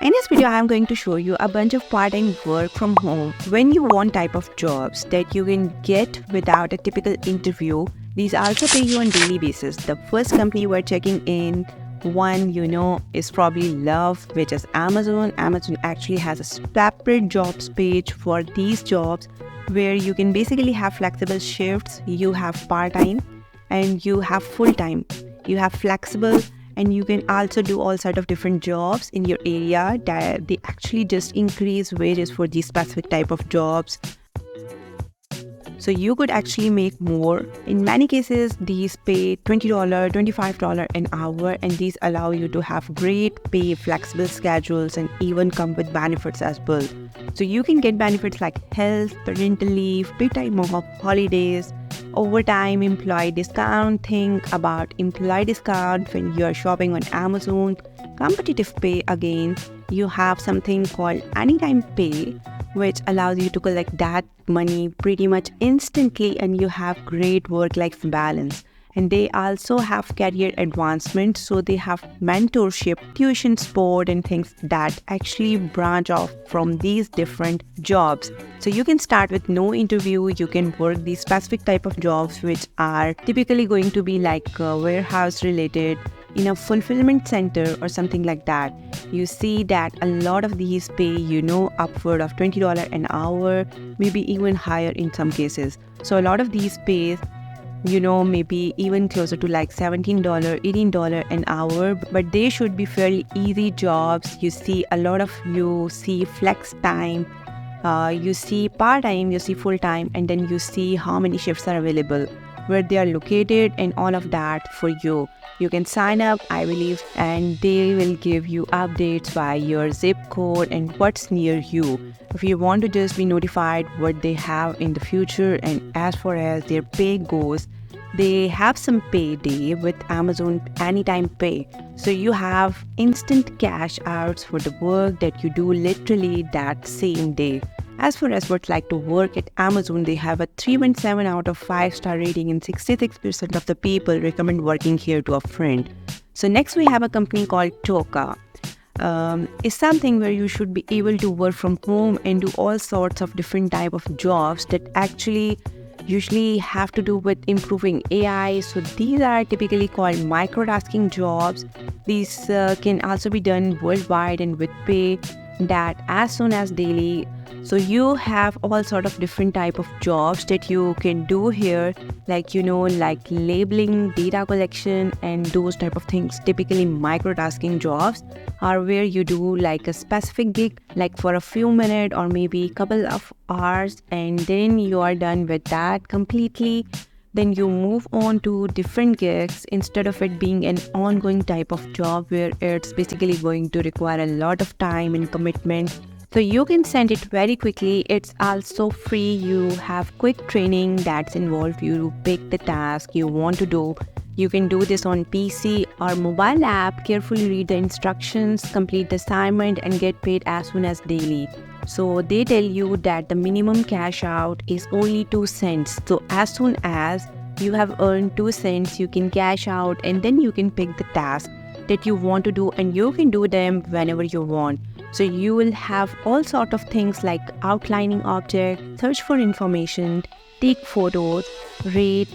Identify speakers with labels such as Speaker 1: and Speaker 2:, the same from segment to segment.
Speaker 1: In this video, I am going to show you a bunch of part-time work from home when you want type of jobs that you can get without a typical interview. These also pay you on daily basis. The first company we're checking in one is probably Love, which is Amazon. Amazon actually has a separate jobs page for these jobs where you can basically have flexible shifts. You have part-time and you have full-time. You have flexible, and you can also do all sorts of different jobs in your area that they actually just increase wages for these specific type of jobs. So you could actually make more. In many cases, these pay $20, $25 an hour, and these allow you to have great pay, flexible schedules, and even come with benefits as well. So you can get benefits like health, parental leave, paid time off, holidays, overtime, employee discount. Think about employee discount when you are shopping on Amazon. Competitive pay again. You have something called anytime pay, which allows you to collect that money pretty much instantly, and you have great work-life balance. And they also have career advancement, so they have mentorship, tuition support, and things that actually branch off from these different jobs. So you can start with no interview. You can work these specific type of jobs which are typically going to be like warehouse related, in a fulfillment center or something like that. You see that a lot of these pay, upward of $20 an hour, maybe even higher in some cases. So a lot of these pays, maybe even closer to like $17, $18 an hour, but they should be fairly easy jobs. You see flex time, you see part-time, you see full-time, and then you see how many shifts are available, where they are located, and all of that for you. You can sign up, I believe, and they will give you updates by your zip code and what's near you. If you want to just be notified what they have in the future, and as far as their pay goes, they have some payday with Amazon Anytime Pay. So you have instant cash outs for the work that you do literally that same day. As far as what's like to work at Amazon, they have a 3.7 out of 5-star rating, and 66% of the people recommend working here to a friend. So next we have a company called Toka. It's something where you should be able to work from home and do all sorts of different type of jobs that actually usually have to do with improving AI. So these are typically called microtasking jobs. These can also be done worldwide and with pay that as soon as daily. So you have all sort of different type of jobs that you can do here, like like labeling, data collection, and those type of things. Typically microtasking jobs are where you do like a specific gig, like for a few minutes or maybe a couple of hours, and then you are done with that completely. Then you move on to different gigs instead of it being an ongoing type of job where it's basically going to require a lot of time and commitment. So you can send it very quickly. It's also free. You have quick training that's involved. You pick the task you want to do. You can do this on PC or mobile app. Carefully read the instructions, complete the assignment, and get paid as soon as daily. So they tell you that the minimum cash out is only 2 cents. So as soon as you have earned 2 cents, you can cash out, and then you can pick the task that you want to do, and you can do them whenever you want. So you will have all sort of things like outlining object, search for information, take photos, rate,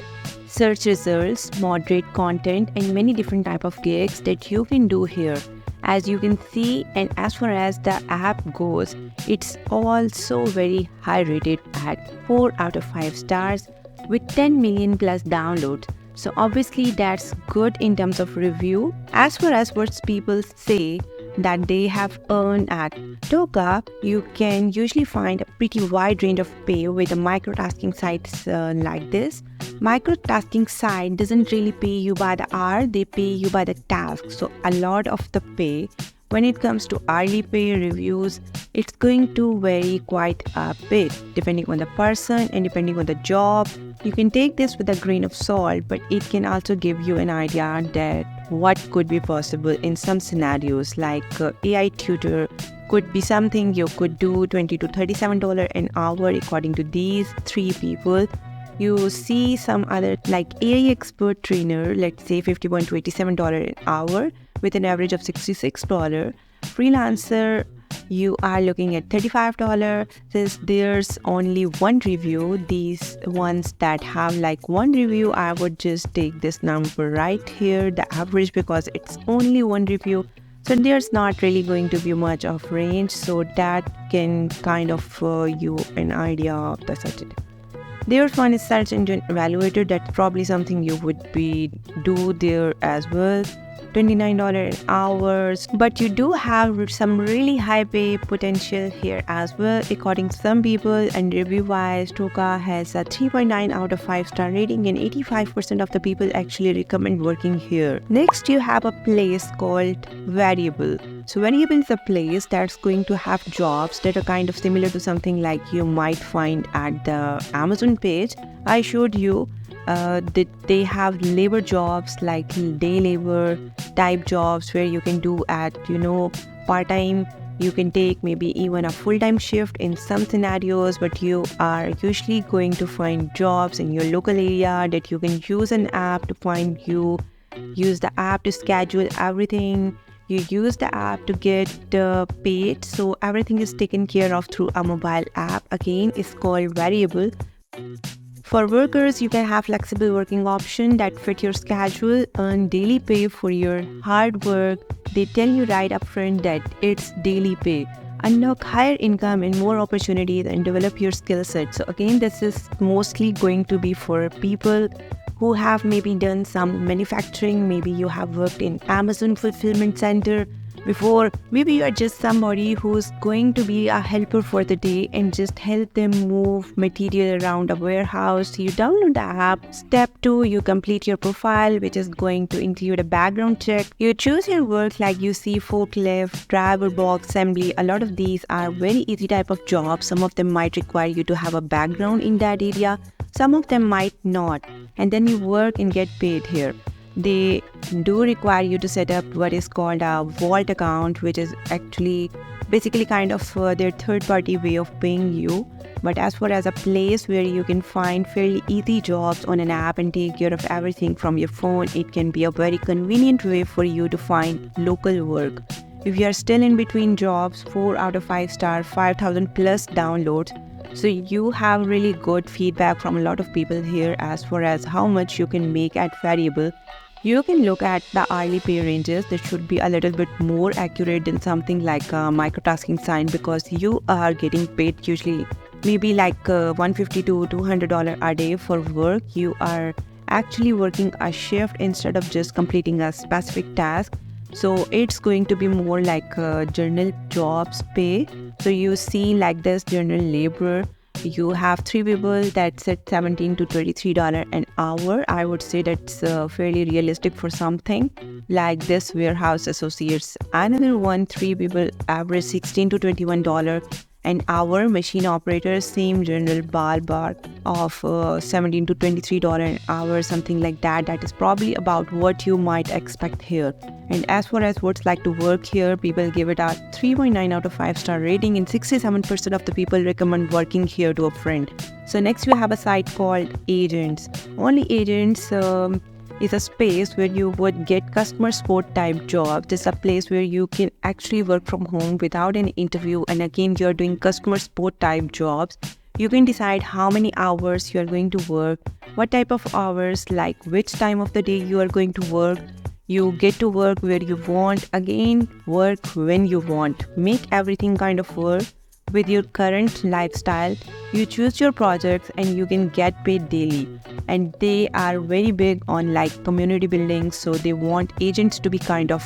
Speaker 1: search results, moderate content, and many different type of gigs that you can do here. As you can see, and as far as the app goes, it's also very high rated at 4 out of 5 stars with 10 million plus downloads. So obviously that's good in terms of review. As far as what people say that they have earned at Toka, you can usually find a pretty wide range of pay with the microtasking sites like this. Microtasking site doesn't really pay you by the hour, they pay you by the task. So a lot of the pay, when it comes to hourly pay reviews, it's going to vary quite a bit depending on the person and depending on the job. You can take this with a grain of salt, but it can also give you an idea that what could be possible in some scenarios, like AI tutor could be something you could do $20 to $37 an hour according to these 3 people. You see some other like AI expert trainer, let's say $51 to $87 an hour with an average of $66. Freelancer, you are looking at $35. Since there's only one review, these ones that have like one review, I would just take this number right here, the average, because it's only one review. So there's not really going to be much of range, so that can kind of you an idea of the search. There's one is search engine evaluator. That's probably something you would be do there as well. $29 an hour, but you do have some really high pay potential here as well. According to some people and review wise, Toka has a 3.9 out of 5 star rating and 85% of the people actually recommend working here. Next, you have a place called Variable. So Variable is a place that's going to have jobs that are kind of similar to something like you might find at the Amazon page. I showed you that they have labor jobs like day labor type jobs where you can do at part-time. You can take maybe even a full-time shift in some scenarios, but you are usually going to find jobs in your local area that you can use an app to find. You use the app to schedule everything. You use the app to get paid, so everything is taken care of through a mobile app. Again, it's called Variable. For workers, you can have flexible working option that fit your schedule, earn daily pay for your hard work. They tell you right up front that it's daily pay. Unlock higher income and more opportunities and develop your skill set. So again, this is mostly going to be for people who have maybe done some manufacturing. Maybe you have worked in Amazon fulfillment center before. Maybe you are just somebody who's going to be a helper for the day and just help them move material around a warehouse. You download the app. Step 2, you complete your profile, which is going to include a background check. You choose your work like you see forklift, driver box, assembly. A lot of these are very easy type of jobs. Some of them might require you to have a background in that area. Some of them might not. And then you work and get paid here. They do require you to set up what is called a vault account, which is actually basically kind of their third-party way of paying you. But as far as a place where you can find fairly easy jobs on an app and take care of everything from your phone, it can be a very convenient way for you to find local work. If you are still in between jobs, 4 out of 5 star, 5,000 plus downloads. So you have really good feedback from a lot of people here as far as how much you can make at Variable. You can look at the hourly pay ranges. That should be a little bit more accurate than something like a microtasking sign, because you are getting paid usually maybe like $150 to $200 a day for work. You are actually working a shift instead of just completing a specific task. So it's going to be more like general jobs pay. So you see like this general labor, you have 3 people that's at $17 to $23 an hour. I would say that's fairly realistic for something like this warehouse associates. Another one, 3 people, average $16 to $21 an hour. Machine operators, same general ballpark of $17 to $23 an hour, something like that. That is probably about what you might expect here. And as far as what's like to work here, people give it a 3.9 out of 5 star rating, and 67% of the people recommend working here to a friend. So next we have a site called Agents. Only Agents is a space where you would get customer support type jobs. This is a place where you can actually work from home without an interview, and again you're doing customer support type jobs. You can decide how many hours you are going to work, what type of hours, like which time of the day you are going to work. You get to work where you want, again work when you want, make everything kind of work with your current lifestyle. You choose your projects and you can get paid daily. And they are very big on like community building, so they want agents to be kind of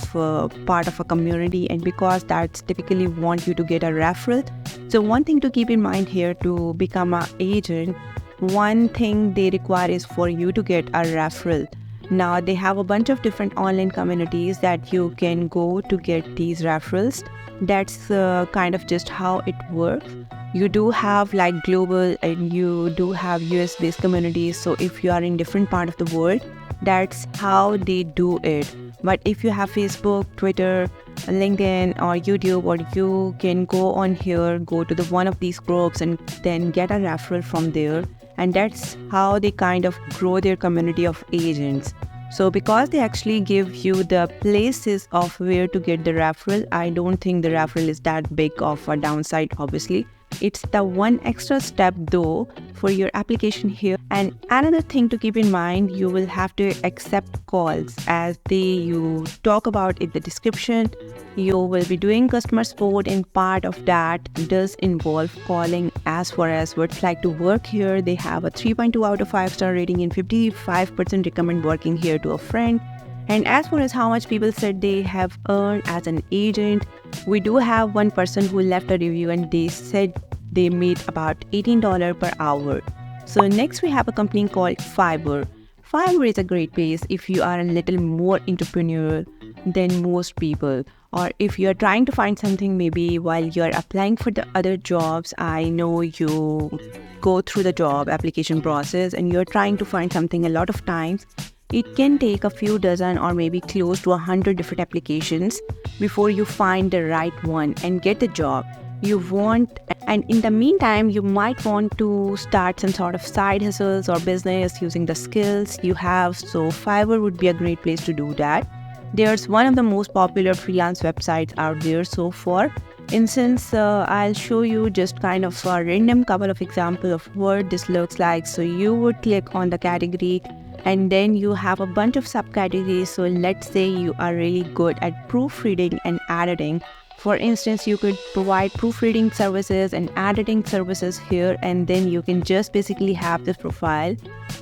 Speaker 1: part of a community, and because that's typically want you to get a referral. So one thing to keep in mind here, to become an agent, one thing they require is for you to get a referral. Now they have a bunch of different online communities that you can go to get these referrals. That's kind of just how it works. You do have like global and you do have US based communities. So if you are in different part of the world, that's how they do it. But if you have Facebook, Twitter, LinkedIn or YouTube, or you can go on here, go to the one of these groups and then get a referral from there. And that's how they kind of grow their community of agents. So because they actually give you the places of where to get the referral, I don't think the referral is that big of a downside, obviously. It's the one extra step though for your application here. And another thing to keep in mind, you will have to accept calls as you talk about in the description. You will be doing customer support, and part of that does involve calling. As far as what's like to work here, they have a 3.2 out of 5 star rating and 55% recommend working here to a friend. And as far as how much people said they have earned as an agent, we do have one person who left a review and they said they made about $18 per hour. So next we have a company called Fiverr. Fiverr is a great place if you are a little more entrepreneurial than most people, or if you are trying to find something maybe while you are applying for the other jobs. I know you go through the job application process and you're trying to find something. A lot of times it can take a few dozen or maybe close to 100 different applications before you find the right one and get the job you want. And in the meantime, you might want to start some sort of side hustles or business using the skills you have. So Fiverr would be a great place to do that. There's one of the most popular freelance websites out there. So for instance, I'll show you just kind of a random couple of examples of what this looks like. So you would click on the category and then you have a bunch of subcategories. So let's say you are really good at proofreading and editing. For instance, you could provide proofreading services and editing services here, and then you can just basically have this profile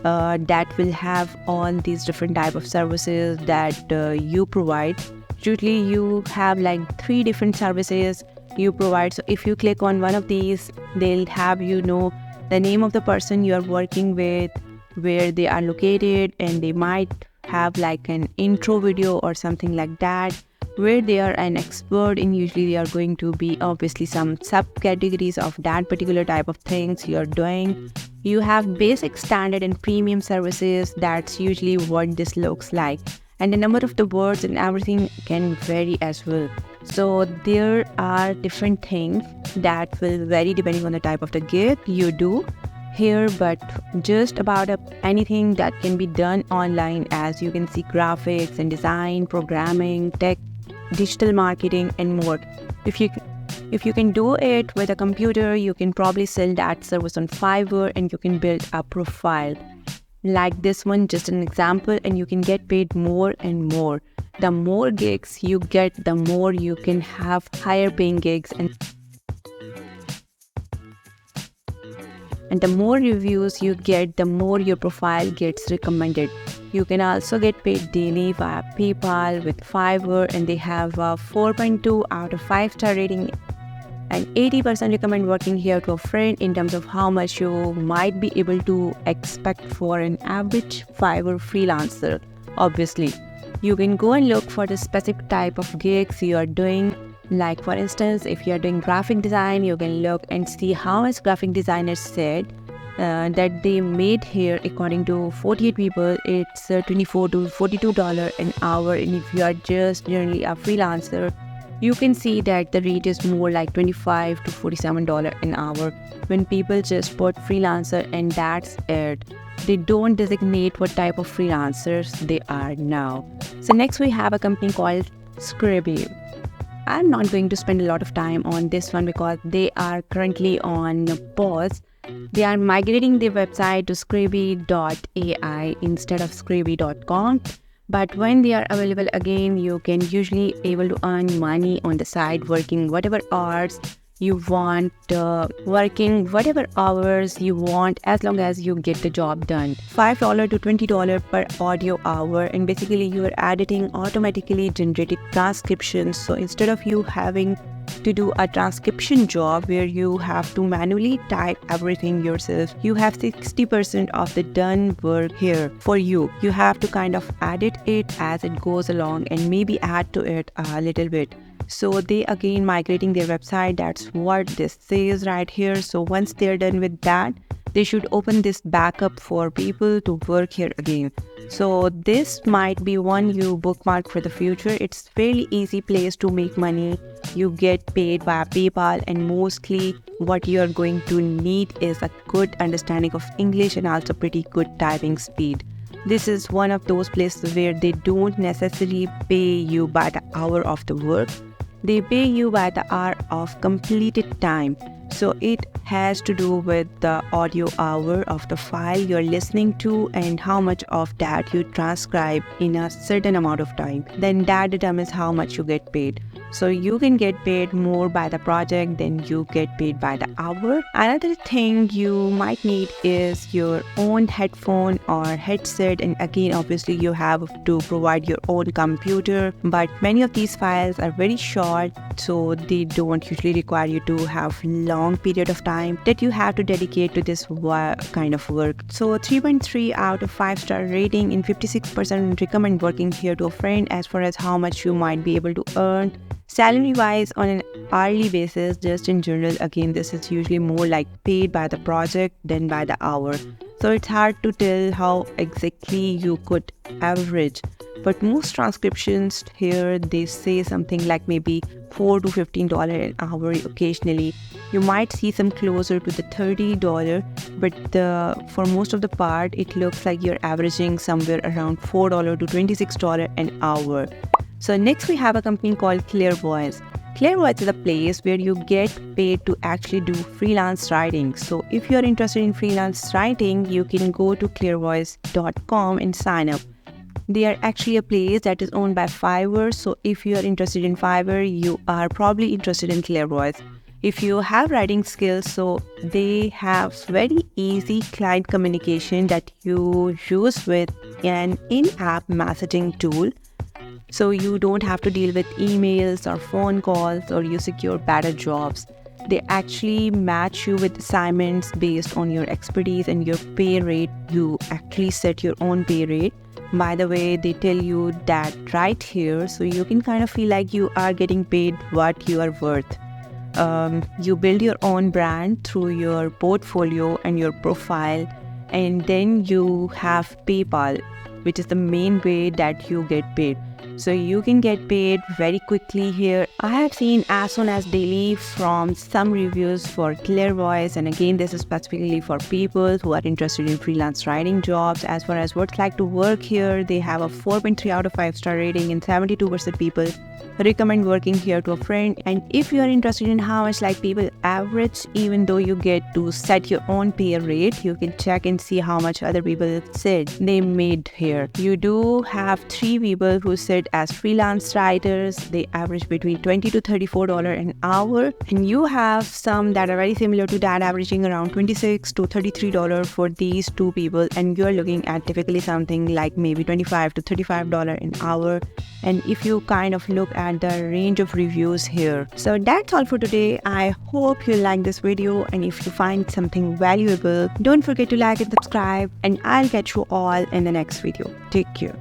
Speaker 1: that will have all these different type of services that you provide. Usually you have like 3 different services you provide. So if you click on one of these, they'll have the name of the person you are working with, where they are located, and they might have like an intro video or something like that where they are an expert in. Usually they are going to be obviously some subcategories of that particular type of things you're doing. You have basic, standard and premium services. That's usually what this looks like. And the number of the words and everything can vary as well. So there are different things that will vary depending on the type of the gig you do here, but just about anything that can be done online. As you can see, graphics and design, programming, tech, digital marketing and more. If you can do it with a computer, you can probably sell that service on Fiverr and you can build a profile like this one, just an example, and you can get paid more and more. The more gigs you get, the more you can have higher paying gigs, and the more reviews you get, the more your profile gets recommended. You can also get paid daily via PayPal with Fiverr, and they have a 4.2 out of 5 star rating and 80% recommend working here to a friend in terms of how much you might be able to expect for an average Fiverr freelancer. Obviously, you can go and look for the specific type of gigs you are doing. Like for instance, if you are doing graphic design, you can look and see how much graphic designers said that they made here. According to 48 people, it's $24 to $42 an hour. And if you are just generally a freelancer, you can see that the rate is more like $25 to $47 an hour when people just put freelancer and that's it. They don't designate what type of freelancers they are now. So next we have a company called Scribble. I'm not going to spend a lot of time on this one because they are currently on pause. They are migrating their website to Scribble.ai instead of Scribble.com. But when they are available again, you can usually able to earn money on the side, working whatever hours you want, working whatever hours you want, as long as you get the job done. $5 to $20 per audio hour, and basically you are editing automatically generated transcriptions. So instead of you having to do a transcription job where you have to manually type everything yourself, you have 60% of the done work here for you. You have to kind of edit it as it goes along and maybe add to it a little bit. So they again migrating their website. That's what this says right here. So once they're done with that, they should open this back up for people to work here again. So this might be one you bookmark for the future. It's fairly easy place to make money. You get paid via PayPal, and mostly what you're going to need is a good understanding of English and also pretty good typing speed. This is one of those places where they don't necessarily pay you by the hour of the work. They pay you by the hour of completed time. So it has to do with the audio hour of the file you're listening to and how much of that you transcribe in a certain amount of time. Then that determines how much you get paid. So you can get paid more by the project than you get paid by the hour. Another thing you might need is your own headphone or headset, and again obviously you have to provide your own computer, but many of these files are very short, so they don't usually require you to have long period of time that you have to dedicate to this kind of work. So 3.3 out of 5-star rating, and 56% recommend working here to a friend. As far as how much you might be able to earn salary wise on an hourly basis, just in general, again this is usually more like paid by the project than by the hour, so it's hard to tell how exactly you could average. But most transcriptions here, they say something like maybe $4 to $15 an hour. Occasionally you might see some closer to the $30, but for most of the part it looks like you're averaging somewhere around $4 to $26 an hour. So next we have a company called Clairvoyance. Clairvoyance is a place where you get paid to actually do freelance writing. So if you're interested in freelance writing, you can go to clairvoyance.com and sign up. They are actually a place that is owned by Fiverr. So if you are interested in Fiverr, you are probably interested in Clairvoyance. If you have writing skills, so they have very easy client communication that you use with an in-app messaging tool. So you don't have to deal with emails or phone calls, or you secure better jobs. They actually match you with assignments based on your expertise and your pay rate. You actually set your own pay rate. By the way, they tell you that right here, so you can kind of feel like you are getting paid what you are worth. You build your own brand through your portfolio and your profile, and then you have PayPal, which is the main way that you get paid. So you can get paid very quickly here. I have seen as soon as daily from some reviews for Clairvoyance, and again this is specifically for people who are interested in freelance writing jobs. As far as what's like to work here, they have a 4.3 out of 5-star rating, and 72% people recommend working here to a friend. And if you are interested in how much like people average, even though you get to set your own pay rate, you can check and see how much other people said they made here. You do have 3 people who said as freelance writers they average between $20 to $34 an hour, and you have some that are very similar to that, averaging around $26 to $33 for these 2 people, and you're looking at typically something like maybe $25 to $35 an hour. And if you kind of look at the range of reviews here. So that's all for today. I hope you like this video, and if you find something valuable, don't forget to like and subscribe, and I'll catch you all in the next video. Take care.